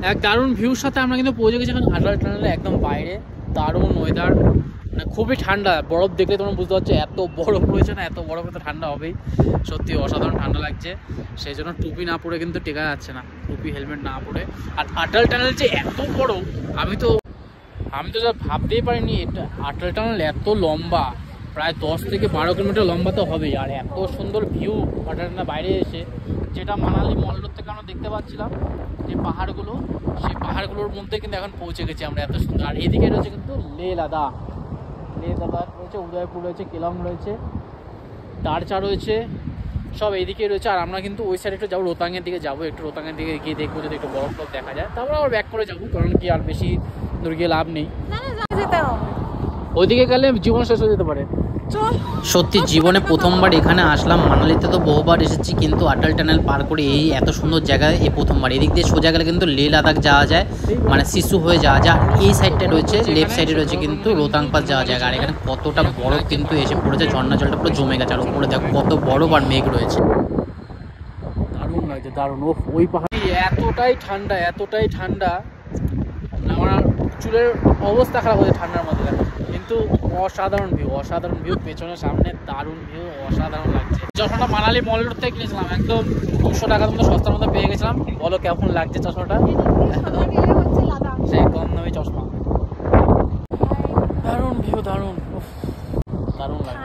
এক দারুণ ভিউর সাথে আমরা কিন্তু পৌঁছে গেছি এখন আটাল টানেলে একদম বাইরে। দারুণ ওয়েদার, মানে খুবই ঠান্ডা। বরফ দেখলে তোমরা বুঝতে পারছো এত বরফ রয়েছে না, এত বরফে তো ঠান্ডা হবেই। সত্যি অসাধারণ ঠান্ডা লাগছে, সেই জন্য টুপি না পরে কিন্তু টেকা যাচ্ছে না, টুপি হেলমেট না পরে। আর আটাল টানেল যে এত বড়, আমি তো যা ভাবতেই পারিনি। এটা আটাল টানেল এত লম্বা, প্রায় 10 থেকে 12 কিলোমিটার লম্বা তো হবেই। আর এত সুন্দর ভিউ আটাল টানেল বাইরে এসে, যেটা মানালি মল রোড থেকে আমরা দেখতে পাচ্ছিলাম যে পাহাড়গুলো, সেই পাহাড়গুলোর মধ্যে কিন্তু এখন পৌঁছে গেছি আমরা। এত সুন্দর। আর এদিকে রয়েছে কিন্তু লে লাদাখ রয়েছে, উদয়পুর রয়েছে, কেলং রয়েছে, দারচা রয়েছে, সব এইদিকে রয়েছে। আর আমরা কিন্তু ওই সাইডে একটু যাবো, রোতাংয়ের দিকে যাবো। একটু রোতাংয়ের দিকে গিয়ে দেখবো যদি একটু বরফ টরফ দেখা যায়, তারপর আবার ব্যাক করে যাবো, কারণ কি আর বেশি দূর গিয়ে লাভ নেই। ওইদিকে গেলে জীবন শেষ হয়ে যেতে পারে। সত্যি জীবনে প্রথমবার এখানে আসলাম। মানালিতে তো বহুবার এসেছি, কিন্তু আটাল টানেল পার করে এই এত সুন্দর জায়গায় এই প্রথমবার। এদিক দিয়ে সোজা গেলে কিন্তু লে লাদাখ যাওয়া যায়, মানে শিশু হয়ে যাওয়া যায়। এই সাইডটা রয়েছে, লেফট সাইডে রয়েছে কিন্তু রোতাং পাস যাওয়া যায়। আর এখানে কতটা বরফ কিন্তু এসে পড়েছে, ঝর্ণা জলটা পুরো জমে গেছে। আর উপরে দেখো কত বড় আর মেঘ রয়েছে, দারুণ লাগছে, দারুণ। ওই পাহাড়ি এতটাই ঠান্ডা, এতটাই ঠান্ডা, আমার চুলের অবস্থা খারাপ হয়েছে ঠান্ডার মধ্যে। কিন্তু অসাধারণ ভিউ, অসাধারণ ভিউ, পেছনে সামনে দারুণ ভিউ, অসাধারণ লাগছে। চশমাটা মানালি মল রোড থেকে কিনেছিলাম, একদম 200 টাকার মতো সস্তার মধ্যে পেয়ে গেছিলাম। বলো কেমন লাগছে চশমাটা? সেই কম দামি চশমা। দারুণ ভিউ, দারুণ, দারুণ লাগছে।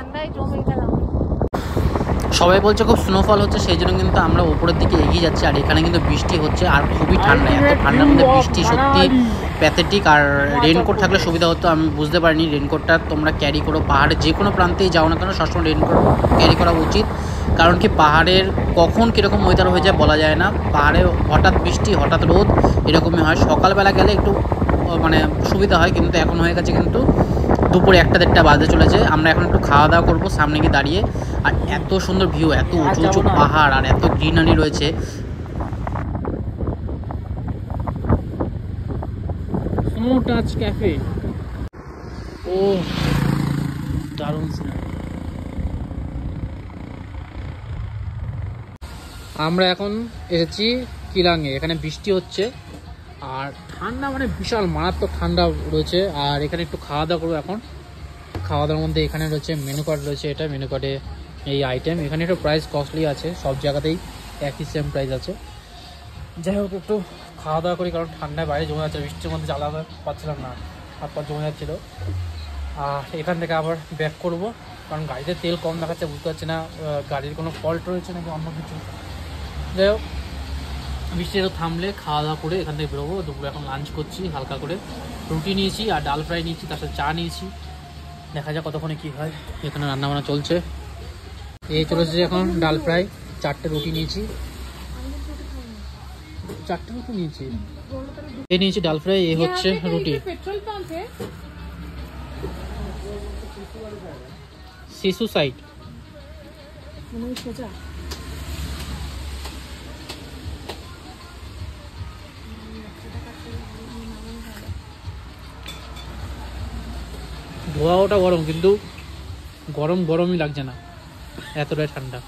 সবাই বলছে খুব স্নোফল হচ্ছে, সেই জন্য কিন্তু আমরা উপরের দিকে এগিয়ে যাচ্ছি। আর এখানে কিন্তু বৃষ্টি হচ্ছে, আর খুবই ঠান্ডা। এত ঠান্ডার মধ্যে বৃষ্টি সত্যি প্যাথেটিক। আর রেনকোট থাকলে সুবিধা হতো, আমি বুঝতে পারিনি। রেনকোটটা তোমরা ক্যারি করো, পাহাড়ের যে কোনো প্রান্তেই যাও না কেন সবসময় রেনকোট ক্যারি করা উচিত। কারণ কি পাহাড়ের কখন কীরকম ওয়েদার হয়ে যায় বলা যায় না। পাহাড়ে হঠাৎ বৃষ্টি, হঠাৎ রোদ, এরকমই হয়। সকালবেলা গেলে একটু মানে সুবিধা হয়, কিন্তু এখন হয়ে গেছে কিন্তু দুপুরে 1-1:30 বাজতে চলেছে। আমরা এখন একটু খাওয়া দাওয়া করবো সামনে গিয়ে দাঁড়িয়ে। আর এত সুন্দর ভিউ, এত উঁচু উঁচু পাহাড়, আর এত গ্রিনারি রয়েছে। স্নো টাচ ক্যাফে, ও দারুণ। আমরা এখন এসেছি কিলাংয়ে, এখানে বৃষ্টি হচ্ছে আর ঠান্ডা, মানে বিশাল মারাত্মক ঠান্ডা রয়েছে। আর এখানে একটু খাওয়া দাওয়া করবো এখন। খাওয়া দাওয়ার মধ্যে এখানে রয়েছে মেনু কার্ড রয়েছে, এটা মেনু কার্ডে এই আইটেম। এখানে একটু প্রাইস কস্টলি আছে, সব জায়গাতেই একই সেম প্রাইস আছে। যাই হোক একটু খাওয়া দাওয়া করি, কারণ ঠান্ডায় বাইরে জমে যাচ্ছে, বৃষ্টির মধ্যে জ্বালাতে পারছিলাম না, হাত পা জমে যাচ্ছিলো। আর এখান থেকে আবার ব্যাক করব, কারণ গাড়িতে তেল কম দেখাচ্ছে, বুঝতে পারছি না গাড়ির কোনো ফল্ট রয়েছে নাকি অন্য কিছু। যাই হোক বৃষ্টিটা থামলে খাওয়া দাওয়া করে এখান থেকে বেরোবো। দুপুরে এখন লাঞ্চ করছি, হালকা করে রুটি নিয়েছি আর ডাল ফ্রাই নিয়েছি, তার সাথে চা নিয়েছি। দেখা যাক কতক্ষণে কী হয়। এখানে রান্নাবান্না চলছে। এই চলেছে এখন ডাল ফ্রাই, 4টে রুটি নিয়েছি, 4টে রুটি নিয়েছি, এই নিয়েছি ডাল ফ্রাই, এই হচ্ছে রুটি। শিশু সাইড ধোয়াটা গরম, কিন্তু গরমই লাগছে না, এতটাই ঠান্ডা।